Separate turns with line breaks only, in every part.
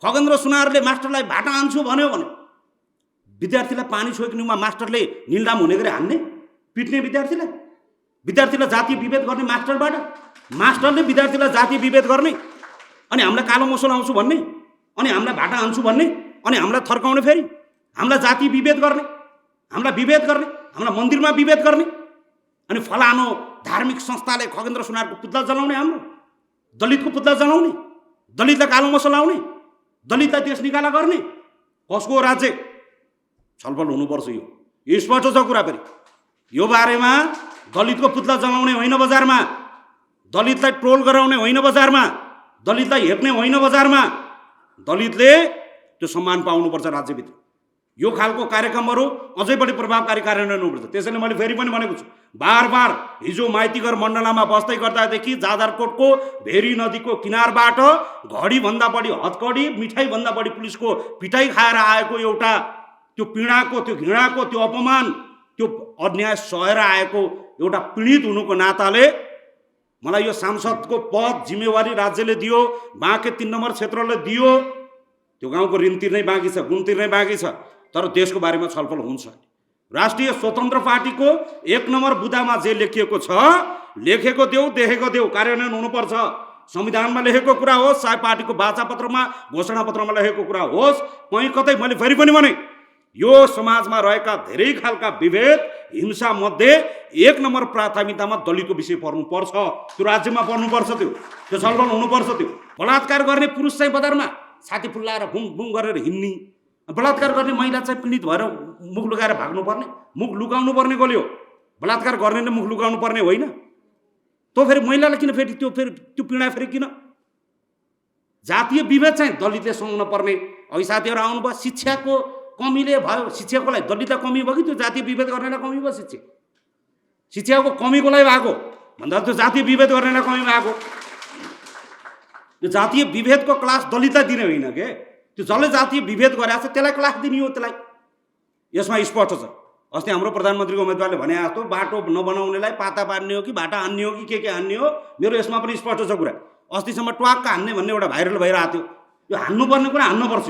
खगेन्द्र सुनारले मास्टरलाई भाटा हान्छु भन्यो भने विद्यार्थीलाई पानी छोइकनुमा मास्टरले निलडाम हुने गरी हान्ने, पिट्ने विद्यार्थीलाई जातीय विभेद गर्ने मास्टरले विद्यार्थीलाई जातीय विभेद गर्ने, अनि हामीलाई कालो मसो लाउँछु भन्ने, अनि हामीलाई भाटा हान्छु भन्ने, अनि हामीलाई थर्काउने, फेरि हामीलाई जातीय विभेद गर्ने, हामीलाई मन्दिरमा विभेद गर्ने, अनि फलानो धार्मिक संस्थाले खगेन्द्र सुनारको पुतला जलाउने, हाम्रो दलितको पुतला जलाउने, दलितलाई कालो मसो लाउने, दलितलाई देश निकाला गर्ने। कसको राज्य? छलफल हुनुपर्छ। यो स्पष्ट छ कुरा। फेरि यो बारेमा दलितको पुतला जलाउने होइन बजारमा, दलितलाई ट्रोल गराउने होइन बजारमा, दलितलाई हेप्ने होइन बजारमा, दलितले त्यो सम्मान पाउनुपर्छ राज्यभित्र। यो खालको कार्यक्रमहरू अझै बढी प्रभावकारी कार्यान्वयन हुनुपर्छ। त्यसैले मैले फेरि पनि भनेको छु, बार हिजो माइतीघर मण्डलामा बस्दै गर्दादेखि जाजरकोटको भेरी नदीको किनारबाट घडीभन्दा बढी हतकडी, मिठाईभन्दा बढी पुलिसको पिटाई खाएर आएको एउटा त्यो पीडाको, त्यो घृणाको, त्यो अपमान, त्यो अन्याय सहेर आएको एउटा पीडित हुनुको नाताले मलाई यो सांसदको पद जिम्मेवारी राज्यले दियो, बाँके 3 नम्बर क्षेत्रले दियो। त्यो गाउँको ऋण तिर्नै बाँकी छ, गुण तिर्नै बाँकी छ, तर देशको बारेमा छलफल हुन्छ। राष्ट्रिय स्वतन्त्र पार्टीको 1 नम्बर बुदामा जे लेखिएको छ, लेखेको देऊ, देखेको देऊ, कार्यान्वयन हुनुपर्छ। संविधानमा लेखेको कुरा होस्, चाहे पार्टीको वाचापत्रमा, घोषणापत्रमा लेखेको कुरा होस्, कहीँ कतै मैले फेरि पनि भने यो समाजमा रहेका धेरै खालका विभेद, हिंसा मध्ये 1 नम्बर प्राथमिकतामा दलितको विषय पर्नुपर्छ। त्यो राज्यमा पर्नुपर्छ, त्यो छलफल हुनुपर्छ। त्यो बलात्कार गर्ने पुरुष चाहिँ बजारमा छाती फुल्लाएर बुङ बुङ गरेर हिँड्ने, बलात्कार गर्ने महिला चाहिँ पीडित भएर मुख लुकाएर भाग्नुपर्ने, मुख लुकाउनु पर्ने कसले हो? बलात्कार गर्नेले मुख लुकाउनु पर्ने होइन। त्यो फेरि महिलालाई किन फेरि त्यो पीडा फेरि किन? जातीय विभेद चाहिँ दलितले सुहाउन पर्ने। अघि साथीहरू आउनुभयो, शिक्षाको कमीले भयो, शिक्षाको लागि दलितलाई कमी भयो कि त्यो जातीय विभेद गर्नेलाई कमी भयो? शिक्षाको कमीको लागि भएको भन्दा त्यो जातीय विभेद गर्नेलाई कमी भएको। त्यो जातीय विभेदको क्लास दलितलाई दिने होइन के, त्यो जसले जातीय विभेद गरेको छ त्यसलाई क्लास दिने हो। त्यसलाई यसमा स्पष्ट छ। अस्ति हाम्रो प्रधानमन्त्रीको उम्मेदवारले भने जस्तो बाटो नबनाउनेलाई पाता पार्ने हो कि भाटा हान्ने हो कि के हान्ने हो, मेरो यसमा पनि स्पष्ट छ कुरा। अस्तिसम्म ट्वाक्क हान्ने भन्ने एउटा भाइरल भइरहेको थियो। यो हान्नुपर्ने कुरा हान्नुपर्छ,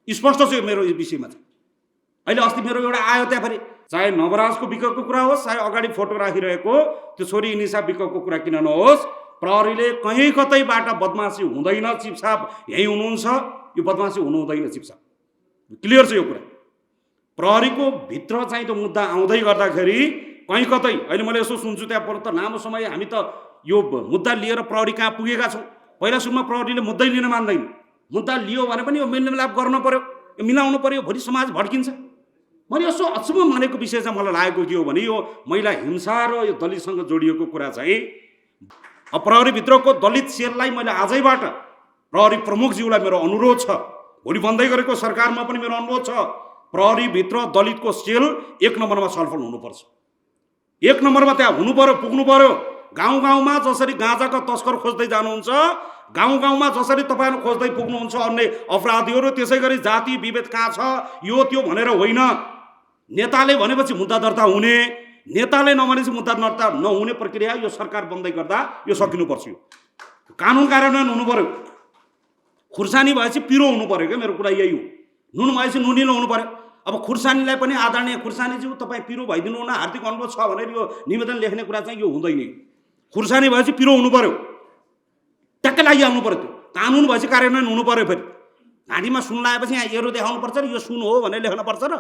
यो स्पष्ट छ मेरो यो विषयमा चाहिँ। अहिले अस्ति मेरो एउटा आयो त्यहाँ फेरि, चाहे नवराजको विकको कुरा होस्, चाहे अगाडि फोटो राखिरहेको त्यो छोरी निशा विकको कुरा किन नहोस्, प्रहरीले कहीँ कतैबाट बदमासी हुँदैन, चिफ साहब यहीँ हुनुहुन्छ, यो बदमासी हुनु हुँदैन चिफ साहब, क्लियर छ यो कुरा। प्रहरीको भित्र चाहिँ त्यो मुद्दा आउँदै गर्दाखेरि कहीँ कतै अहिले मैले यसो सुन्छु त्यहाँ पर त लामो समय हामी त यो मुद्दा लिएर प्रहरी कहाँ पुगेका छौँ। पहिला सुरुमा प्रहरीले मुद्दै लिन मान्दैन, मुद्दा लियो भने पनि यो मेलमिलाप गर्न पर्यो, यो मिलाउनु पर्यो, भोलि समाज भड्किन्छ। मैले यसो अचम्म मानेको विषय चाहिँ मलाई लागेको के हो भने यो महिला हिंसा र यो दलितसँग जोडिएको कुरा चाहिँ प्रहरीभित्रको दलित सेललाई मैले आजैबाट प्रहरी प्रमुखज्यूलाई मेरो अनुरोध छ, भोलि बन्दै गरेको सरकारमा पनि मेरो अनुरोध छ, प्रहरीभित्र दलितको सेल 1 नम्बरमा छलफल हुनुपर्छ। 1 नम्बरमा त्यहाँ हुनु पर्यो, पुग्नु पर्यो। गाउँ गाउँमा जसरी गाँजाका तस्कर खोज्दै जानुहुन्छ, गाउँ गाउँमा जसरी तपाईँहरू खोज्दै पुग्नुहुन्छ अन्य अपराधीहरू, त्यसै गरी जातीय विभेद कहाँ छ यो त्यो भनेर होइन। नेताले भनेपछि मुद्दा दर्ता हुने, नेताले नभनेपछि मुद्दा दर्ता नहुने प्रक्रिया यो सरकार बन्दै गर्दा यो सकिनुपर्छ। यो कानुन कार्यान्वयन हुनु पर्यो। खुर्सानी भएपछि पिरो हुनु पर्यो क्या, मेरो कुरा यही हो। नुन भएपछि नुनिलो हुनु पर्यो। अब खुर्सानीलाई पनि आदरणीय खुर्सानीज्यू तपाईँ पिरो भइदिनु हुन हार्दिक अनुरोध छ भनेर यो निवेदन लेख्ने कुरा चाहिँ यो हुँदैन। खुर्सानी भएपछि पिरो हुनु पर्यो, ट्याक्कै लागिहाल्नु पर्यो। त्यो कानुन भएपछि कार्यान्वयन हुनु पर्यो। फेरि घाँटीमा सुन लगाएपछि यहाँ एरो देखाउनु पर्छ र यो सुन हो भनेर लेख्न पर्छ र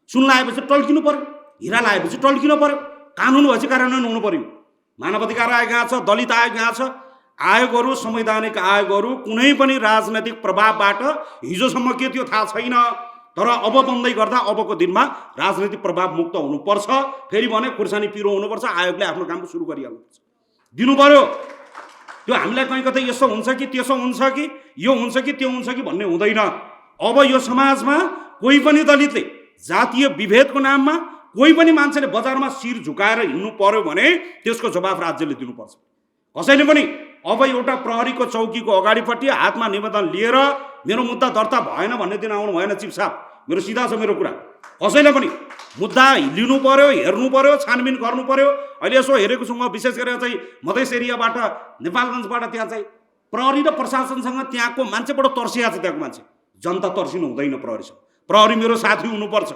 सुन लगाएपछि टल्किनु पर्यो, हिरा लगाएपछि टल्किनु पर्यो। कानुन भएपछि कार्यान्वयन हुनु पर्यो। मानव अधिकार आयोग यहाँ छ, दलित आयोग यहाँ छ। आयोगहरू, संवैधानिक आयोगहरू कुनै पनि राजनैतिक प्रभावबाट हिजोसम्म के थियो थाहा छैन, तर अब बन्दै गर्दा अबको दिनमा राजनैतिक प्रभाव मुक्त हुनुपर्छ। फेरि भने खुर्सानी पिरो हुनुपर्छ, आयोगले आफ्नो काम सुरु गरिहाल्नुपर्छ, दिनु पर्यो। त्यो हामीलाई कहीँ कतै यसो हुन्छ कि त्यसो हुन्छ कि यो हुन्छ कि त्यो हुन्छ कि भन्ने हुँदैन। अब यो समाजमा कोही पनि दलितले जातीय विभेदको नाममा कोही पनि मान्छेले बजारमा शिर झुकाएर हिँड्नु पर्यो भने त्यसको जवाफ राज्यले दिनुपर्छ। कसैले पनि अब एउटा प्रहरीको चौकीको अगाडिपट्टि हातमा निवेदन लिएर मेरो मुद्दा दर्ता भएन भन्ने दिन आउनु भएन चिफ साहब, मेरो सिधा छ मेरो कुरा। कसैले पनि मुद्दा लिनु पर्यो, हेर्नु पर्यो, छानबिन गर्नु पर्यो। अहिले यसो हेरेको छु म, विशेष गरेर चाहिँ मधेस एरियाबाट, नेपालगञ्जबाट त्यहाँ चाहिँ प्रहरी र प्रशासनसँग त्यहाँको मान्छे बडो तर्सिया छ। त्यहाँको मान्छे जनता तर्सिनु हुँदैन प्रहरीसँग। प्रहरी मेरो साथी हुनुपर्छ,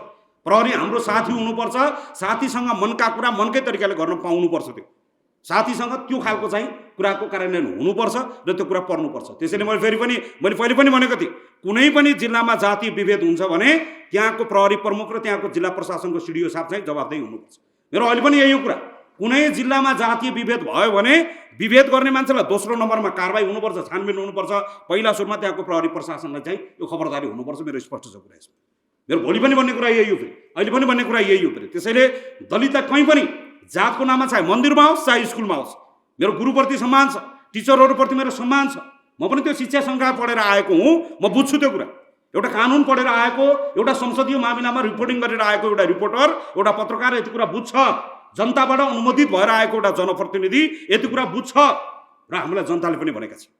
प्रहरी हाम्रो साथी हुनुपर्छ, साथीसँग मनका कुरा मनकै तरिकाले गर्न पाउनुपर्छ। त्यो साथीसँग त्यो खालको चाहिँ कुराको कार्यान्वयन हुनुपर्छ र त्यो कुरा पर्नुपर्छ। त्यसैले मैले पहिले पनि भनेको थिएँ, कुनै पनि जिल्लामा जातीय विभेद हुन्छ भने त्यहाँको प्रहरी प्रमुख र त्यहाँको जिल्ला प्रशासनको सिडिओ साहब चाहिँ जवाफदेही हुनुपर्छ। मेरो अहिले पनि यही कुरा, कुनै जिल्लामा जातीय विभेद भयो भने विभेद गर्ने मान्छेलाई दोस्रो नम्बरमा कारबाही हुनुपर्छ, छानबिन हुनुपर्छ। पहिला सुरुमा त्यहाँको प्रहरी प्रशासनलाई चाहिँ यो खबरदारी हुनुपर्छ। मेरो स्पष्ट छ कुरा यसमा। मेरो भोलि पनि भन्ने कुरा यही हो, फेरि अहिले पनि भन्ने कुरा यही हो। फेरि त्यसैले दलितलाई कहीँ पनि जातको नाममा चाहे मन्दिरमा होस् चाहे स्कुलमा होस्, मेरो गुरुप्रति सम्मान छ, टिचरहरूप्रति मेरो सम्मान छ। म पनि त्यो शिक्षा सङ्काय पढेर आएको हुँ, म बुझ्छु त्यो कुरा। एउटा कानुन पढेर आएको, एउटा संसदीय मामिलामा रिपोर्टिङ गरेर आएको एउटा रिपोर्टर, एउटा पत्रकार यति कुरा बुझ्छ। जनताबाट अनुमोदित भएर आएको एउटा जनप्रतिनिधि यति कुरा बुझ्छ। र हामीलाई जनताले पनि भनेका छन्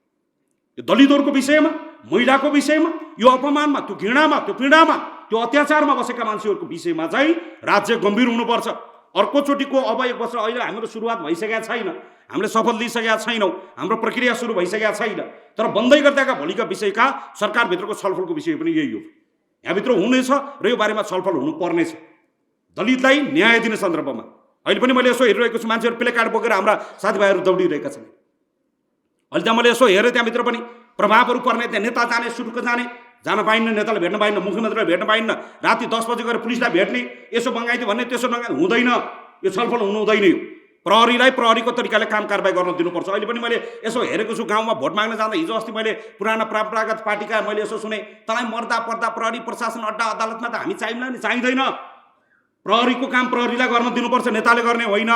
यो दलितहरूको विषयमा, महिलाको विषयमा, यो अपमानमा, त्यो घृणामा, त्यो पीडामा, त्यो अत्याचारमा बसेका मान्छेहरूको विषयमा चाहिँ राज्य गम्भीर हुनुपर्छ। अर्कोचोटिको अब 1 वर्ष अहिले हाम्रो सुरुवात भइसकेका छैन, हामीले शपथ लिइसकेका छैनौँ, हाम्रो प्रक्रिया सुरु भइसकेका छैन। तर बन्दै गर्दाका भोलिका विषयका सरकारभित्रको छलफलको विषय पनि यही हो। यहाँभित्र हुनेछ र यो बारेमा छलफल हुनुपर्नेछ। दलितलाई न्याय दिने सन्दर्भमा अहिले पनि मैले यसो हेरिरहेको छु, मान्छेहरू प्ले कार्ड बोकेर हाम्रा साथीभाइहरू दौडिरहेका छन्। अहिले त्यहाँ मैले यसो हेरेँ, त्यहाँभित्र पनि प्रभावहरू पर्ने, त्यहाँ नेता जाने, सुटुको जाने, जान पाइन्न, नेतालाई भेट्न पाइन्न, मुख्यमन्त्रीलाई भेट्न पाइन्न, राति 10 बजे गएर पुलिसलाई भेट्ने, यसो बङ्गाइदियो भन्ने, त्यसो हुँदैन। यो छलफल हुनु हुँदैन। यो प्रहरीलाई प्रहरीको तरिकाले काम कारबाही गर्न दिनुपर्छ। अहिले पनि मैले यसो हेरेको छु, गाउँमा भोट माग्न जाँदा हिजो अस्ति मैले पुराना परम्परागत पार्टीका मैले यसो सुने, तँलाई मर्दा पर्दा प्रहरी प्रशासन अड्डा अदालतमा त हामी चाहिँदैन नि, चाहिँदैन। प्रहरीको काम प्रहरीलाई गर्न दिनुपर्छ, नेताले गर्ने होइन।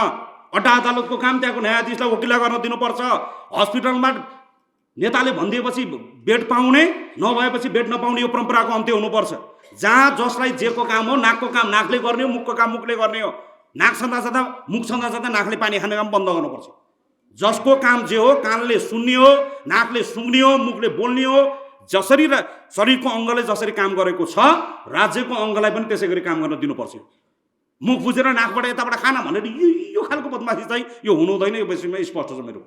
अड्डा अदालतको काम त्यहाँको न्यायाधीशलाई वकिललाई गर्न दिनुपर्छ। हस्पिटलमा नेताले भनिदिएपछि बेड पाउने, नभएपछि बेड नपाउने, यो परम्पराको अन्त्य हुनुपर्छ। जहाँ जसलाई जेको काम हो, नाकको काम नाकले गर्ने हो, मुखको काम मुखले गर्ने हो। नाक छँदा छँदा, मुख छँदा छँदा नाकले पानी खाने काम बन्द गर्नुपर्छ। जसको काम जे हो, कानले सुन्ने हो, नाकले सुँग्ने हो, मुखले बोल्ने हो। जसरी शरीरको अङ्गले जसरी काम गरेको छ, राज्यको अङ्गलाई पनि त्यसै गरी काम गर्न दिनुपर्छ। मुख बुझेर नाकबाट यताबाट खाना भनेर यो खालको बदमासी चाहिँ यो हुनु हुँदैन। यो विषयमा स्पष्ट छ मेरो।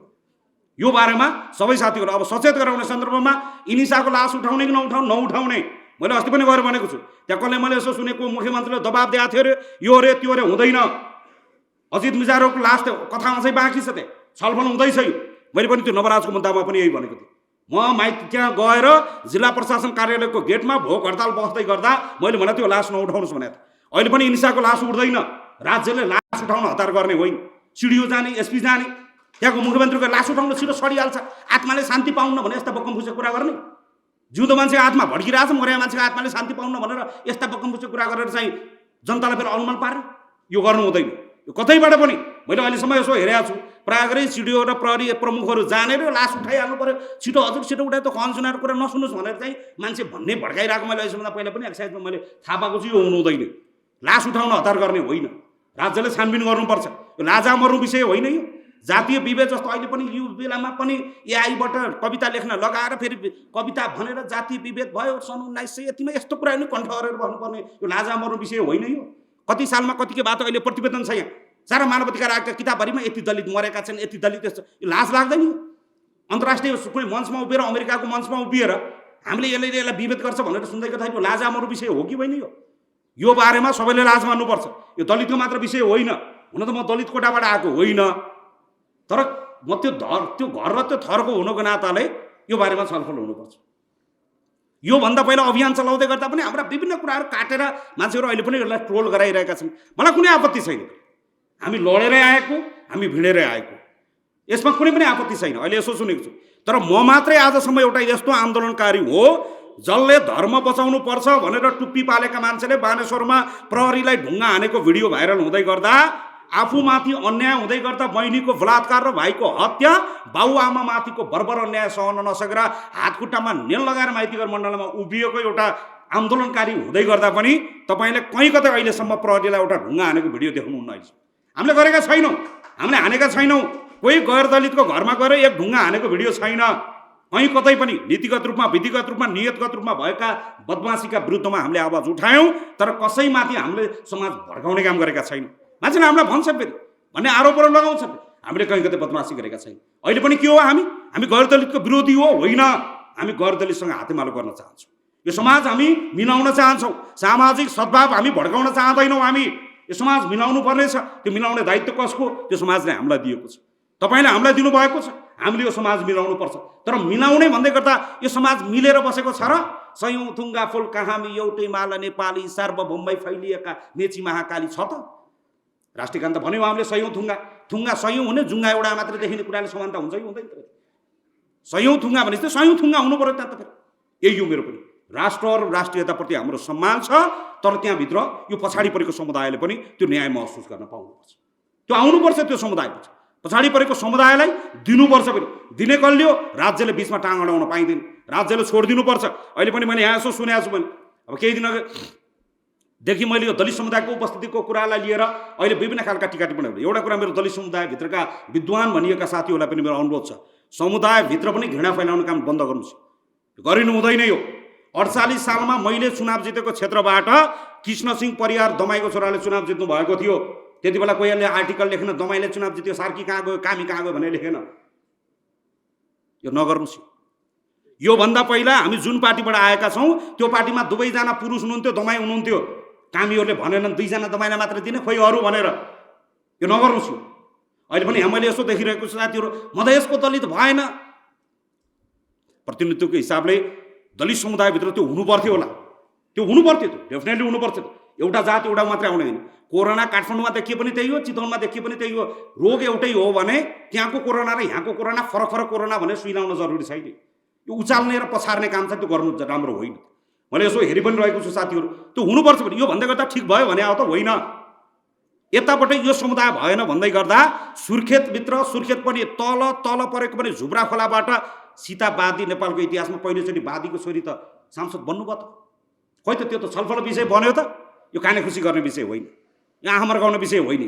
यो बारेमा सबै साथीहरू अब सचेत गराउने सन्दर्भमा इनिसाको लास उठाउने कि नउठाउने मैले अस्ति पनि गएर भनेको छु। त्यहाँ कसले मैले यसो सुनेको मुख्यमन्त्रीले दबाब दिएको थियो अरे, यो अरे त्यो अरे, हुँदैन। अजित मिजारको लास कथामा चाहिँ बाँकी छ, त्यहाँ छलफल हुँदैछ। मैले पनि त्यो नवराजको मुद्दामा पनि यही भनेको थिएँ। म त्यहाँ गएर जिल्ला प्रशासन कार्यालयको गेटमा भोक हडताल बस्दै गर्दा मैले भने त्यो लास नउठाउनुहोस् भनेको। अहिले पनि इनिसाको लास उठ्दैन। राज्यले लास उठाउन हतार गर्ने होइन। सिडिओ जाने, एसपी जाने, त्यहाँको मुख्यमन्त्रीको लास उठाउन छिटो सडिहाल्छ। आत्माले शान्ति पाउन्न भने यस्ता बक्कमफुच्चे कुरा गर्ने। जिउँदो मान्छेको आत्मा भड्किरहेछ, मरेको मान्छेको आत्माले शान्ति पाउन्न भनेर यस्ता बक्कमफुच्चे कुरा गरेर चाहिँ जनतालाई फेरि अनुमान पार्ने, यो गर्नु हुँदैन। यो कतैबाट पनि मैले अहिलेसम्म यसो हेरेको छु, प्रायः गरी सिडिओ र प्रहरी प्रमुखहरू जानेर लास उठाइहाल्नु पऱ्यो। छिटो हजुर छिटो उठाए त कन्सुनरको कुरा नसुन्नुहोस् भनेर चाहिँ मान्छे भन्ने भड्काइरहेको मैले अहिलेसम्म पहिला पनि एक्साइजमा मैले थाहा पाएको छु। यो हुनु हुँदैन। लास उठाउन हतार गर्ने होइन। राज्यले छानबिन गर्नुपर्छ। यो लाजा मर्नु विषय होइन। यो जातीय विभेद जस्तो अहिले पनि यो बेलामा पनि एआईबाट कविता लेख्न लगाएर फेरि कविता भनेर जातीय विभेद भयो सन् 1900 यतिमा यस्तो कुरा नि कण्ठ गरेर भन्नुपर्ने यो लाजा मर्नु विषय होइन। यो कति सालमा कतिको बात अहिले प्रतिवेदन छ। यहाँ सारा मानवाधिकार आयोगका किताबभरिमा यति दलित मरेका छन्, यति दलित यस्तो। यो लाज लाग्दैन। यो अन्तर्राष्ट्रिय कुनै मञ्चमा उभिएर, अमेरिकाको मञ्चमा उभिएर हामीले यसलाई विभेद गर्छ भनेर सुन्दै गर्दा लाजा मर्नु विषय हो कि होइन? यो बारेमा सबैले लाज मान्नुपर्छ। यो दलितको मात्र विषय होइन। हुन त म दलित कोटाबाट आएको होइन, तर म त्यो घर र त्यो थरको हुनुको नाताले यो बारेमा छलफल हुनुपर्छ। योभन्दा पहिला अभियान चलाउँदै गर्दा पनि हाम्रा विभिन्न कुराहरू काटेर मान्छेहरू अहिले पनि यसलाई ट्रोल गराइरहेका छन्। मलाई कुनै आपत्ति छैन। हामी लडेरै आएको, हामी भिडेरै आएको, यसमा कुनै पनि आपत्ति छैन। अहिले यसो सुनेको छु, तर म मात्रै आजसम्म एउटा यस्तो आन्दोलनकारी हो जसले धर्म बचाउनु पर्छ भनेर टुप्पी पालेका मान्छेले बानेश्वरमा प्रहरीलाई ढुङ्गा हानेको भिडियो भाइरल हुँदै गर्दा, आफूमाथि अन्याय हुँदै गर्दा बहिनीको बलात्कार र भाइको हत्या, बाबुआमामाथिको बर्बर अन्याय सहन नसकेर हातखुट्टामा नेल लगाएर माइतीघर मण्डलमा उभिएको एउटा आन्दोलनकारी हुँदै गर्दा पनि तपाईँले कहीँ कतै अहिलेसम्म प्रहरीलाई एउटा ढुङ्गा हानेको भिडियो देख्नुहुन्न। अहिले हामीले गरेका छैनौँ, हामीले हानेका छैनौँ। कोही गैर दलितको घरमा गएर एक ढुङ्गा हानेको भिडियो छैन। कहीँ कतै पनि नीतिगत रूपमा, विधिगत रूपमा, नियतगत रूपमा भएका बदमासीका विरुद्धमा हामीले आवाज उठायौँ, तर कसैमाथि हामीले समाज भड्काउने काम गरेका छैनौँ। मान्छेले हामीलाई भन्छ फेरि भन्ने आरोपहरू लगाउँछ। हामीले कहीँ कतै बदमासी गरेका छैन। अहिले पनि के हो, हामी गैर दलितको विरोधी हो होइन, हामी गैर दलितसँग हातेमालो गर्न चाहन्छौँ। यो समाज हामी मिलाउन चाहन्छौँ, सामाजिक सद्भाव हामी भड्काउन चाहँदैनौँ। हामी यो समाज मिलाउनु पर्नेछ। त्यो मिलाउने दायित्व कसको? त्यो समाजले हामीलाई दिएको छ, तपाईँले हामीलाई दिनुभएको छ। हामीले यो समाज मिलाउनु पर्छ। तर मिलाउने भन्दै गर्दा यो समाज मिलेर बसेको छ र? सयौँ थुङ्गा फुल कहाँमी एउटै माला नेपाली सार्वभौमै फैलिएका मेची महाकाली छ त? राष्ट्रिय गान त भन्यौँ हामीले, सयौँ थुङ्गा सयौँ हुने, जुङ्गा एउटा मात्र देखिने कुराले समानता हुन्छ कि हुँदैन त? सयौँ थुङ्गा भनेपछि सयौँ थुङ्गा हुनु पर्यो त फेरि। यही हो मेरो पनि। राष्ट्र र राष्ट्रियताप्रति हाम्रो सम्मान छ, तर त्यहाँभित्र यो पछाडि परेको समुदायले पनि त्यो न्याय महसुस गर्न पाउनुपर्छ। त्यो आउनुपर्छ। त्यो समुदायपछि पछाडि परेको समुदायलाई दिनुपर्छ। फेरि दिने कल्यो राज्यले बिचमा टाङ अडाउन पाइँदैन, राज्यले छोडिदिनुपर्छ। अहिले पनि मैले यहाँ यसो सुनेको छु। मैले अब केही दिनदेखि मैले यो दलित समुदायको उपस्थितिको कुरालाई लिएर अहिले विभिन्न खालका टिका टिप्पणीहरू। एउटा कुरा मेरो दलित समुदायभित्रका विद्वान भनिएका साथीहरूलाई पनि मेरो अनुरोध छ, समुदायभित्र पनि घृणा फैलाउने काम बन्द गर्नुहोस्। गरिनु हुँदैन। यो 48 सालमा मैले चुनाव जितेको क्षेत्रबाट कृष्णसिंह परियार दमाईको छोराले चुनाव जित्नु भएको थियो। त्यति बेला कोहीले आर्टिकल लेखेन दमाईले चुनाव जित्यो, सार्की कहाँ गयो, कामी कहाँ गयो भनेर लेखेन। यो नगर्नुहोस्। योभन्दा पहिला हामी जुन पार्टीबाट आएका छौँ त्यो पार्टीमा दुवैजना पुरुष हुनुहुन्थ्यो, दमाई हुनुहुन्थ्यो। कामीहरूले भनेनन् 2 जना दमाईलाई मात्र दिने, खोइ अरू भनेर। यो नगर्नुहोस्। अहिले पनि मैले यसो देखिरहेको छु साथीहरू, मधेसको दलित भएन। प्रतिनिधित्वको हिसाबले दलित समुदायभित्र त्यो हुनु पर्थ्यो होला, त्यो हुनु पर्थ्यो, त्यो डेफिनेटली हुनु पर्थ्यो। एउटा जात एउटा मात्रै आउने होइन। कोरोना काठमाडौँमा देखिए पनि त्यही हो, चितवनमा देखिए पनि त्यही हो। रोग एउटै हो भने त्यहाँको कोरोना र यहाँको कोरोना फरक फरक कोरोना भनेर सुई लाउन जरुरी छैन। यो उचाल्ने र पछार्ने काम चाहिँ त्यो गर्नु राम्रो होइन। मैले यसो हेरि पनि रहेको छु साथीहरू, त्यो हुनुपर्छ भने यो भन्दै गर्दा ठिक भयो भने आयो त होइन। यतापट्टि यो समुदाय भएन भन्दै गर्दा सुर्खेतभित्र, सुर्खेत पनि तल तल परेको पनि झुब्रा खोलाबाट सीता बादी नेपालको इतिहासमा पहिलोचोटि बादीको छोरी त सांसद बन्नुभयो त। खोइ त त्यो त छलफल विषय बन्यो त। यो काने खुसी गर्ने विषय होइन, यहाँ आमा लगाउने विषय होइन।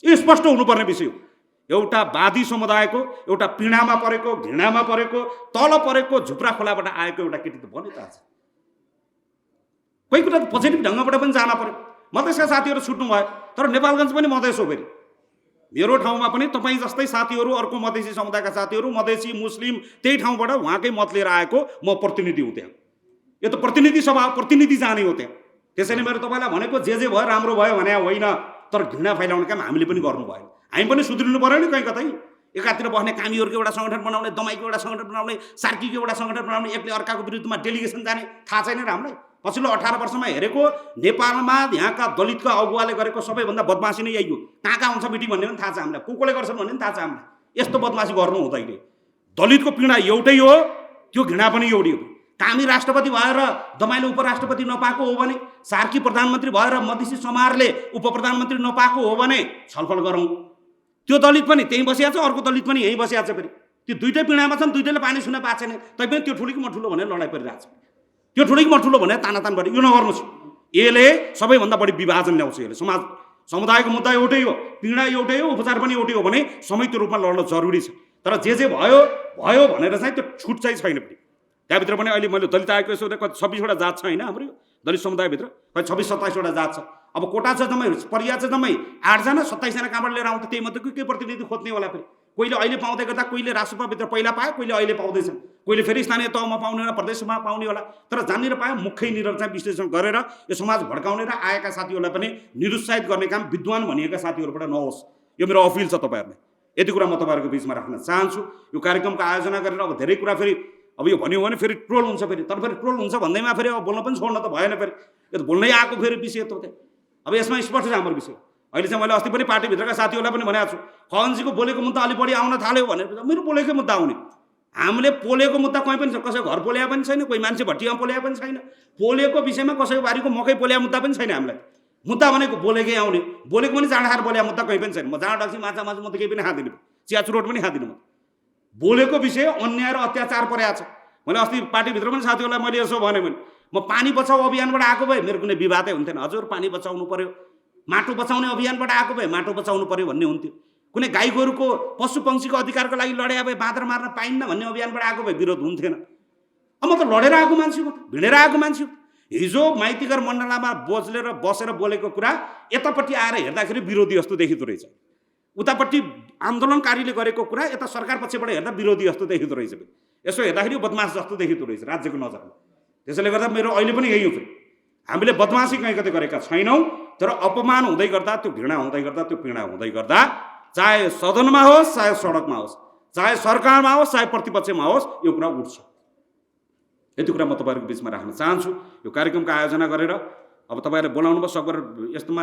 यो स्पष्ट हुनुपर्ने विषय हो। एउटा बादी समुदायको, एउटा पीडामा परेको, घृणामा परेको, तल परेको झुप्रा खोलाबाट आएको एउटा केटी त बन्यो त। आज कोही कुरा त पोजिटिभ ढङ्गबाट पनि जान पर्यो। मधेसका साथीहरू छुट्नु भयो, तर नेपालगञ्ज पनि मधेस हो। फेरि मेरो ठाउँमा पनि तपाईँ जस्तै साथीहरू, अर्को मधेसी समुदायका साथीहरू, मधेसी मुस्लिम, त्यही ठाउँबाट उहाँकै मत लिएर आएको म प्रतिनिधि हुँ त्यहाँ। यो त प्रतिनिधि सभा, प्रतिनिधि जाने हो त्यहाँ। त्यसैले मेरो तपाईँलाई भनेको जे भयो राम्रो भयो भने होइन, तर घृणा फैलाउने काम हामीले पनि गर्नु भएन। हामी पनि सुध्रिनु पऱ्यो नि कहीँ कतै। एकातिर बस्ने कामीहरूको एउटा सङ्गठन बनाउने, दमाईको एउटा सङ्गठन बनाउने, सार्कीको एउटा सङ्गठन बनाउने, एकले अर्काको विरुद्धमा डेलिगेसन जाने, थाहा छैन र हामीलाई? पछिल्लो 18 वर्षमा हेरेको नेपालमा यहाँका दलितका अगुवाले गरेको सबैभन्दा बदमासी नै यही हो। कहाँ कहाँ हुन्छ मिटिङ भन्ने पनि थाहा छ हामीलाई, को ले गर्छन् भन्ने पनि थाहा छ हामीलाई। यस्तो बदमासी गर्नु हुँदैन। दलितको पीडा एउटै हो, त्यो घृणा पनि एउटै हो। कामी राष्ट्रपति भएर दमाईले उपराष्ट्रपति नपाएको हो भने, सार्की प्रधानमन्त्री भएर मधेसी समाजले उपप्रधानमन्त्री नपाएको हो भने छलफल गरौँ। त्यो दलित पनि त्यहीँ बसिया छ, अर्को दलित पनि यहीँ बसिया छ। फेरि त्यो दुइटै पीडामा छन्, दुइटैले पानी सुन्न पाएको छैन। तैपनि त्यो ठुलो कि म ठुलो भनेर लडाइँ परिरहेको छ। त्यो ठुलो कि म ठुलो भनेर तानातान गरेर यो नगर्नुहोस्। यसले सबैभन्दा बढी विभाजन ल्याउँछ। यसले समुदायको मुद्दा एउटै हो, पीडा एउटै हो, उपचार पनि एउटै हो भने संयुक्त रूपमा लड्न जरुरी छ। तर जे भयो भयो भनेर चाहिँ त्यो छुट चाहिँ छैन। फेरि त्यहाँभित्र पनि अहिले मैले दलित आएको यसो 26वटा जात छ होइन हाम्रो दलित समुदायभित्र, कहिले 26-27वटा जात छ। अब कोटा छ जम्मै, परिया छ जम्मै 8 जना, 27 जना कहाँबाट लिएर आउँछ? त्यही मध्ये के प्रतिनिधि खोज्ने होला। फेरि कोहीले अहिले पाउँदै गर्दा कोहीले राष्ट्रसभाभित्र पहिला पायो, कोहीले अहिले पाउँदैछन्, कोहीले फेरि स्थानीय तहमा पाउने होला, प्रदेशमा पाउने होला। तर जान्नेर पायो मुख्य निर चाहिँ विश्लेषण गरेर यो समाज भड्काउने र आएका साथीहरूलाई पनि निरुत्साहित गर्ने काम विद्वान भनिएका साथीहरूबाट नहोस्। यो मेरो अपिल छ तपाईँहरूलाई। यति कुरा म तपाईँहरूको बिचमा राख्न चाहन्छु। यो कार्यक्रमको आयोजना गरेर अब धेरै कुरा फेरि अब यो भन्यो भने फेरि ट्रोल हुन्छ। फेरि तर फेरि ट्रोल हुन्छ भन्दैमा फेरि अब बोल्न पनि छोड्न त भएन। फेरि यो त बोल्नै आएको फेरि विषय त अब यसमा स्पष्ट छ हाम्रो विषय। अहिले चाहिँ मैले अस्ति पनि पार्टीभित्रका साथीहरूलाई पनि भनेको छु, खगनजीको बोलेको मुद्दा अलि बढी आउन थाल्यो भनेर। मेरो बोलेकै मुद्दा आउने, हामीले पोलेको मुद्दा कहीँ पनि छ। कसैको घर पोल्या पनि छैन, कोही मान्छे भट्टीमा पोल्या पनि छैन। पोलेको विषयमा कसैको बारीको मकै पोल्या मुद्दा पनि छैन हामीलाई। मुद्दा भनेको बोलेकै आउने, बोलेको पनि जाँड खाएर बोल्या मुद्दा कहीँ पनि छैन। म जाँड डाक्सी माछा मासु म त केही पनि खाँदिनँ, चिया चुरोट पनि खाँदिनँ। म बोलेको विषय अन्याय र अत्याचार परेको छ। मैले अस्ति पार्टीभित्र पनि साथीहरूलाई मैले यसो भने म पानी बचाऊ अभियानबाट आएको भए मेरो कुनै विवादै हुन्थेन। हजुर पानी बचाउनु पर्यो, माटो बचाउने अभियानबाट आएको भए माटो बचाउनु पर्यो भन्ने हुन्थ्यो। कुनै गाई गोरुको पशु पक्षीको अधिकारको लागि लडे भए बाँदर मार्न पाइन्न भन्ने अभियानबाट आएको भए विरोध हुन्थेन। अब म त लडेर आएको मान्छे हो, भिडेर आएको मान्छे हो। हिजो माइतीघर मण्डलामा बसेर बोलेको कुरा यतापट्टि आएर हेर्दाखेरि विरोधी जस्तो देखिँदो रहेछ। उतापट्टि आन्दोलनकारीले गरेको कुरा यता सरकार पक्षबाट हेर्दा विरोधी जस्तो देखिँदो रहेछ। यसो हेर्दाखेरि बदमास जस्तो देखिँदो रहेछ राज्यको नजरमा। त्यसैले गर्दा मेरो अहिले पनि यही हो, फेरि हामीले बदमासी कहीँ कतै गरेका छैनौँ, तर अपमान हुँदै गर्दा, त्यो घृणा हुँदै गर्दा, त्यो पीडा हुँदै गर्दा, चाहे सदनमा होस् चाहे सडकमा होस्, चाहे सरकारमा होस् चाहे प्रतिपक्षमा होस्, यो कुरा उठ्छ। यति कुरा म तपाईँहरूको बिचमा राख्न चाहन्छु। यो कार्यक्रमको आयोजना गरेर अब तपाईँहरूले बोलाउनु भयो, सकभर यस्तोमा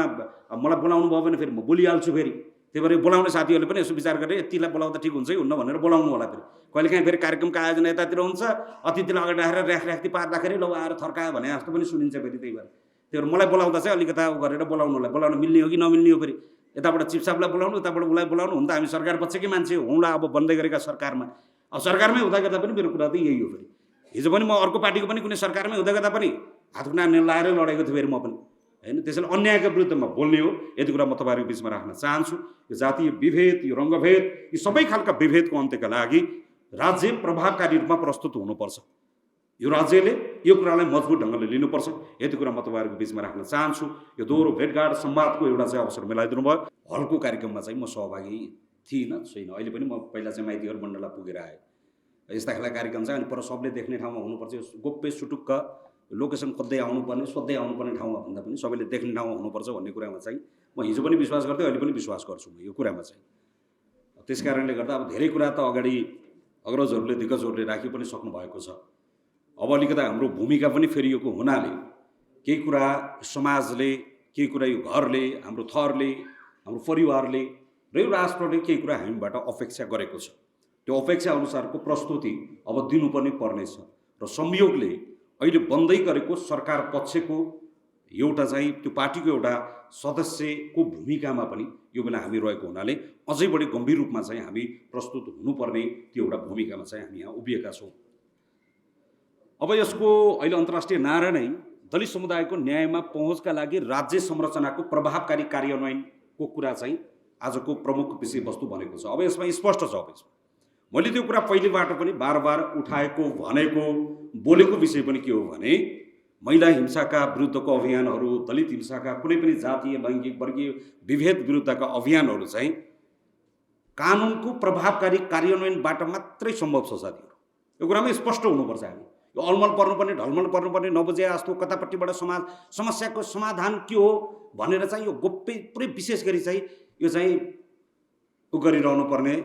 मलाई बोलाउनु भयो भने फेरि म बोलिहाल्छु फेरि। त्यही भएर बोलाउने साथीहरूले पनि यसो विचार गरेर यतिलाई बोलाउँदा ठिक हुन्छ कि हुन्न भनेर बोलाउनु होला। फेरि कहिलेकाहीँ फेरि कार्यक्रमको आयोजना यतातिर हुन्छ, अतिथिलाई अगाडि राखेर र्याखी पार्दाखेरि ल आएर थर्कायो भने जस्तो पनि सुनिन्छ फेरि। त्यही भएर मलाई बोलाउँदा चाहिँ अलिकता गरेर बोलाउनु होला। बोलाउन मिल्ने हो कि नमिल्ने हो, फेरि यताबाट चिफ साहबलाई बोलाउनु, उताबाट उसलाई बोलाउनु। हुन त हामी सरकार पक्षकै मान्छे हौँला अब बन्दै गरेका सरकारमा। अब सरकारमै हुँदा गर्दा पनि मेरो कुरा त यही हो। फेरि हिजो पनि म अर्को पार्टीको पनि कुनै सरकारमै हुँदा गर्दा पनि हातखुट्टा लाएर लडेको थिएँ फेरि म पनि, होइन। त्यसैले अन्यायको विरुद्धमा बोल्ने हो। यति कुरा म तपाईँहरूको बिचमा राख्न चाहन्छु। यो जातीय विभेद, यो रङ्गभेद, यी सबै खालका विभेदको अन्त्यका लागि राज्य प्रभावकारी रूपमा प्रस्तुत हुनुपर्छ। यो राज्यले यो कुरालाई मजबुत ढङ्गले लिनुपर्छ। यति कुरा म तपाईँहरूको बिचमा राख्न चाहन्छु। यो दोहोरो भेटघाट संवादको एउटा चाहिँ अवसर मिलाइदिनु भयो। हलको कार्यक्रममा चाहिँ म सहभागी थिइनँ, छैन। अहिले पनि म पहिला चाहिँ माइतीहरू मण्डलमा पुगेर आएँ। यस्ता खालका कार्यक्रम चाहिँ अनि पर सबले देख्ने ठाउँमा हुनुपर्छ। गोप्य सुटुक्क लोकेसन खोज्दै आउनुपर्ने, सोध्दै आउनुपर्ने ठाउँमा भन्दा पनि सबैले देख्ने ठाउँमा हुनुपर्छ भन्ने कुरामा चाहिँ म हिजो पनि विश्वास गर्थेँ, अहिले पनि विश्वास गर्छु म यो कुरामा चाहिँ। त्यस कारणले गर्दा अब धेरै कुरा त अगाडि अग्रजहरूले दिग्गजहरूले राखि पनि सक्नु भएको छ। अब अलिकता हाम्रो भूमिका पनि फेरिएको हुनाले केही कुरा समाजले, केही कुरा यो घरले, हाम्रो थरले, हाम्रो परिवारले र यो राष्ट्रले केही कुरा हामीबाट अपेक्षा गरेको छ। त्यो अपेक्षा अनुसारको प्रस्तुति अब दिनुपर्ने पर्नेछ। र संयोगले अहिले बन्दै गरेको सरकार पक्षको एउटा चाहिँ त्यो पार्टीको एउटा सदस्यको भूमिकामा पनि यो बेला हामी रहेको हुनाले अझै बढी गम्भीर रूपमा चाहिँ हामी प्रस्तुत हुनुपर्ने त्यो एउटा भूमिकामा चाहिँ हामी यहाँ उभिएका छौँ। अब यसको अहिले अन्तर्राष्ट्रिय नारा नै दलित समुदायको न्यायमा पहुँचका लागि राज्य संरचनाको प्रभावकारी कार्यान्वयनको कुरा चाहिँ आजको प्रमुख विषयवस्तु बनेको छ। अब यसमा स्पष्ट छ। अब यसमा मैले त्यो कुरा पहिलेबाट पनि बार बार उठाएको, भनेको, बोलेको विषय पनि के हो भने महिला हिंसाका विरुद्धको अभियानहरू, दलित हिंसाका कुनै पनि जातीय, लैङ्गिक, वर्गीय विभेद विरुद्धका अभियानहरू चाहिँ कानुनको प्रभावकारी कार्यान्वयनबाट मात्रै सम्भव छ साथीहरू। यो कुरामा स्पष्ट हुनुपर्छ। हामी यो अलमल पर्नुपर्ने, ढलमल पर्नुपर्ने, नबुझे जस्तो कतापट्टिबाट समस्याको समाधान के हो भनेर चाहिँ यो गोप्य पुरै विशेष गरी चाहिँ यो चाहिँ गरिरहनु पर्ने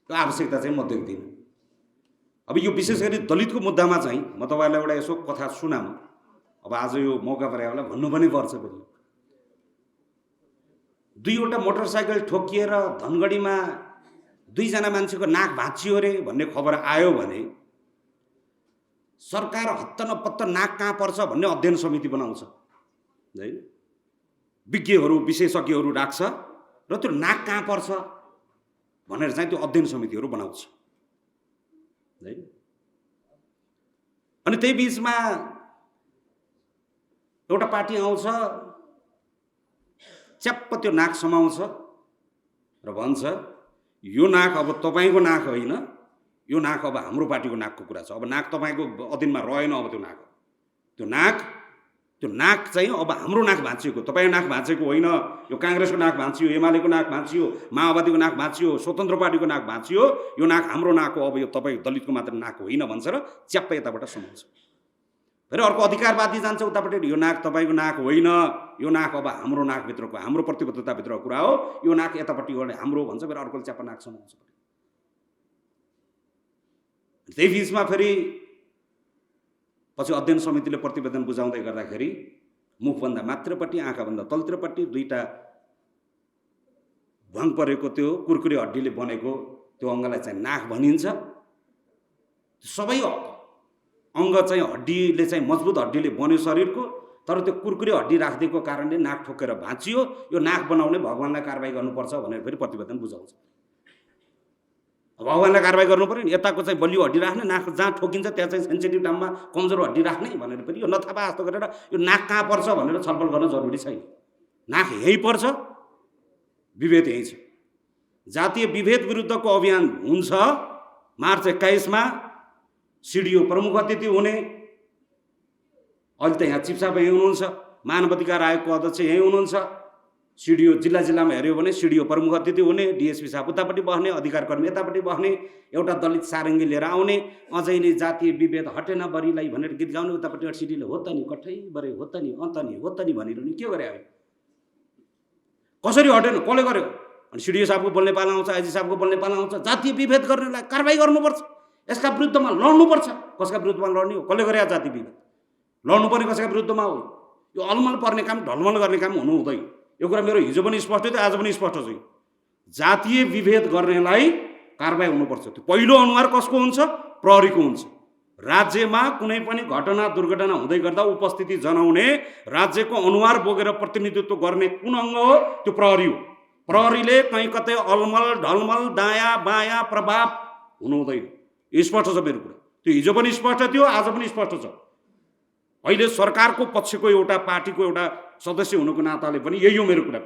आवश्यकता चाहिँ म देख्दिनँ। अब यो विशेष गरी दलितको मुद्दामा चाहिँ म तपाईँलाई एउटा यसो कथा सुनाऊँ। अब आज यो मौका पर्यावलाई भन्नु पनि पर्छ। फेरि दुईवटा मोटरसाइकल ठोकिएर धनगढीमा दुईजना मान्छेको नाक भाँचियो अरे भन्ने खबर आयो भने सरकार हत्त नपत्त नाक कहाँ पर्छ भन्ने अध्ययन समिति बनाउँछ, है। विज्ञहरू, विशेषज्ञहरू राख्छ र त्यो नाक कहाँ पर्छ भनेर चाहिँ त्यो अध्ययन समितिहरू बनाउँछ, है। अनि त्यही बिचमा एउटा पार्टी आउँछ, च्याप्प त्यो नाक समाउँछ र भन्छ यो नाक अब तपाईँको नाक होइन, यो नाक अब हाम्रो पार्टीको नाकको कुरा छ। अब नाक तपाईँको अधीनमा रहेन। अब त्यो नाक चाहिँ अब हाम्रो नाक भाँचिएको, तपाईँको नाक भाँचेको होइन। यो काङ्ग्रेसको नाक भाँचियो, एमालेको नाक भाँचियो, माओवादीको नाक भाँचियो, स्वतन्त्र पार्टीको नाक भाँचियो, यो नाक हाम्रो नाक हो। अब यो तपाईँ दलितको मात्र नाक होइन भन्छ र च्याप्प यताबाट समाउँछ। फेरि अर्को अधिकारवादी जान्छ उतापट्टि, यो नाक तपाईँको नाक होइन, यो नाक अब हाम्रो नाकभित्रको, हाम्रो प्रतिबद्धताभित्रको कुरा हो, यो नाक यतापट्टि हाम्रो भन्छ। फेरि अर्कोले च्याप्प नाक समाउँछ। त्यही बिचमा फेरि पछि अध्ययन समितिले प्रतिवेदन बुझाउँदै गर्दाखेरि मुखभन्दा माथिल्लोपट्टि, आँखाभन्दा तलतिरपट्टि दुईवटा भङ परेको त्यो कुरकुरे हड्डीले बनेको त्यो अङ्गलाई चाहिँ नाक भनिन्छ। सबै अङ्ग चाहिँ हड्डीले चाहिँ मजबुत हड्डीले बन्यो शरीरको, तर त्यो कुरकुरे हड्डी राखिदिएको कारणले नाक ठोकेर भाँचियो। यो नाक बनाउने भगवान्लाई कारबाही गर्नुपर्छ भनेर फेरि प्रतिवेदन बुझाउँछ। भगवान्लाई कारबाही गर्नु पऱ्यो नि। यताको चाहिँ बलियो हड्डी राख्ने, नाक जहाँ ठोकिन्छ त्यहाँ चाहिँ सेन्सिटिभ ठाउँमा कमजोर हड्डी राख्ने भनेर फेरि यो नथापा जस्तो गरेर यो नाक कहाँ पर्छ भनेर छलफल गर्न जरुरी छैन। नाक यहीँ पर्छ, विभेद यहीँ छ। जातीय विभेद विरुद्धको अभियान हुन्छ मार्च 21मा। सिडिओ प्रमुख अतिथि हुने, अहिले त यहाँ चिफ साहब यहीँ हुनुहुन्छ, मानव अधिकार आयोगको अध्यक्ष यहीँ हुनुहुन्छ, सिडिओ जिल्लामा हेऱ्यो भने सिडिओ प्रमुख अतिथि हुने, डिएसपी साहब उतापट्टि बस्ने, अधिकार कर्मी यतापट्टि बस्ने, एउटा दलित सारङ्गी लिएर आउने, अझै नै जातीय विभेद हटेन बरीलाई भनेर गीत गाउने, उतापट्टि सिडीले हो त नि कठै बरे हो त नि अन्त नि हो त नि भनिरहने के गरे अब कसरी हटेन कसले गर्यो अनि सिडिओ साहबको बोल्ने पाला आउँछ, आइजी साहबको बोल्ने पाला आउँछ। जातीय विभेद गर्नेलाई कारबाही गर्नुपर्छ, यसका विरुद्धमा लड्नुपर्छ। कसका विरुद्धमा लड्ने हो, कसले गरे जातीय विभेद लड्नुपर्ने कसैका विरुद्धमा हो। यो अलमल पर्ने काम ढलमल गर्ने काम हुनु हुँदैन। यो कुरा मेरो हिजो पनि स्पष्ट थियो, आज पनि स्पष्ट छ। जातीय विभेद गर्नेलाई कारबाही हुनुपर्छ। त्यो पहिलो अनुहार कसको हुन्छ, प्रहरीको हुन्छ। राज्यमा कुनै पनि घटना दुर्घटना हुँदै गर्दा उपस्थिति जनाउने, राज्यको अनुहार बोकेर प्रतिनिधित्व गर्ने कुन अङ्ग हो, त्यो प्रहरी हो। प्रहरीले कहीँ कतै अलमल ढलमल दायाँ बायाँ प्रभाव हुनु हुँदैन। यो स्पष्ट छ मेरो कुरा। त्यो हिजो पनि स्पष्ट थियो, आज पनि स्पष्ट छ। अहिले सरकारको पक्षको एउटा पार्टीको एउटा सदस्य हुनुको नाताले पनि यही हो मेरो कुरा।